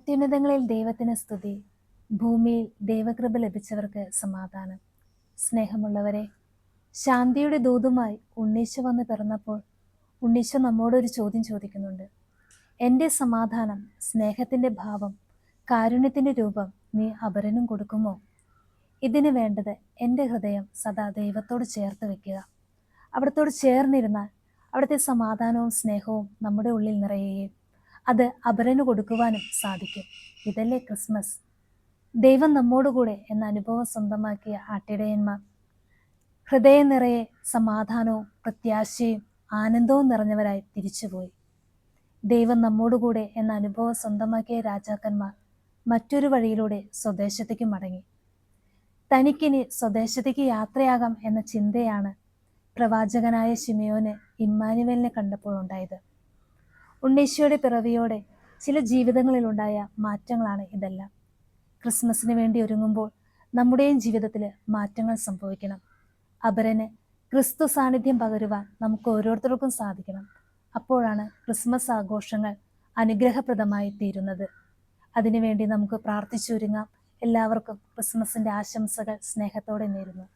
അത്യുന്നതങ്ങളിൽ ദൈവത്തിന് സ്തുതി, ഭൂമിയിൽ ദൈവകൃപ ലഭിച്ചവർക്ക് സമാധാനം. സ്നേഹമുള്ളവരെ, ശാന്തിയുടെ ദൂതുമായി ഉണ്ണീശോ വന്ന് പിറന്നപ്പോൾ ഉണ്ണീശോ നമ്മോടൊരു ചോദ്യം ചോദിക്കുന്നുണ്ട്. എൻ്റെ സമാധാനം, സ്നേഹത്തിൻ്റെ ഭാവം, കാരുണ്യത്തിൻ്റെ രൂപം നീ അപരനും കൊടുക്കുമോ? ഇതിന് വേണ്ടത് എൻ്റെ ഹൃദയം സദാ ദൈവത്തോട് ചേർത്ത് വെക്കുക. അവിടത്തോട് ചേർന്നിരുന്നാൽ അവിടുത്തെ സമാധാനവും സ്നേഹവും നമ്മുടെ ഉള്ളിൽ നിറയുകയും അത് അപരന് കൊടുക്കുവാനും സാധിക്കും. ഇതല്ലേ ക്രിസ്മസ്. ദൈവം നമ്മോടുകൂടെ എന്ന അനുഭവം സ്വന്തമാക്കിയ ആട്ടിടയന്മാർ ഹൃദയം നിറയെ സമാധാനവും പ്രത്യാശയും ആനന്ദവും നിറഞ്ഞവരായി തിരിച്ചുപോയി. ദൈവം നമ്മോടുകൂടെ എന്ന അനുഭവം സ്വന്തമാക്കിയ രാജാക്കന്മാർ മറ്റൊരു വഴിയിലൂടെ സ്വദേശത്തേക്ക് മടങ്ങി. തനിക്കിനി സ്വദേശത്തേക്ക് യാത്രയാകാം എന്ന ചിന്തയാണ് പ്രവാചകനായ ശിമയോന് ഇമ്മാനുവേലിനെ കണ്ടപ്പോൾ ഉണ്ടായത്. ഉണ്ണീശോയുടെ പിറവിയോടെ ചില ജീവിതങ്ങളിലുണ്ടായ മാറ്റങ്ങളാണ് ഇതെല്ലാം. ക്രിസ്മസിന് വേണ്ടി ഒരുങ്ങുമ്പോൾ നമ്മുടെയും ജീവിതത്തിൽ മാറ്റങ്ങൾ സംഭവിക്കണം. അപരന് ക്രിസ്തു സാന്നിധ്യം പകരുവാൻ നമുക്ക് ഓരോരുത്തർക്കും സാധിക്കണം. അപ്പോഴാണ് ക്രിസ്മസ് ആഘോഷങ്ങൾ അനുഗ്രഹപ്രദമായി തീരുന്നത്. അതിനുവേണ്ടി നമുക്ക് പ്രാർത്ഥിച്ചൊരുങ്ങാം. എല്ലാവർക്കും ക്രിസ്മസിൻ്റെ ആശംസകൾ സ്നേഹത്തോടെ നേരുന്നു.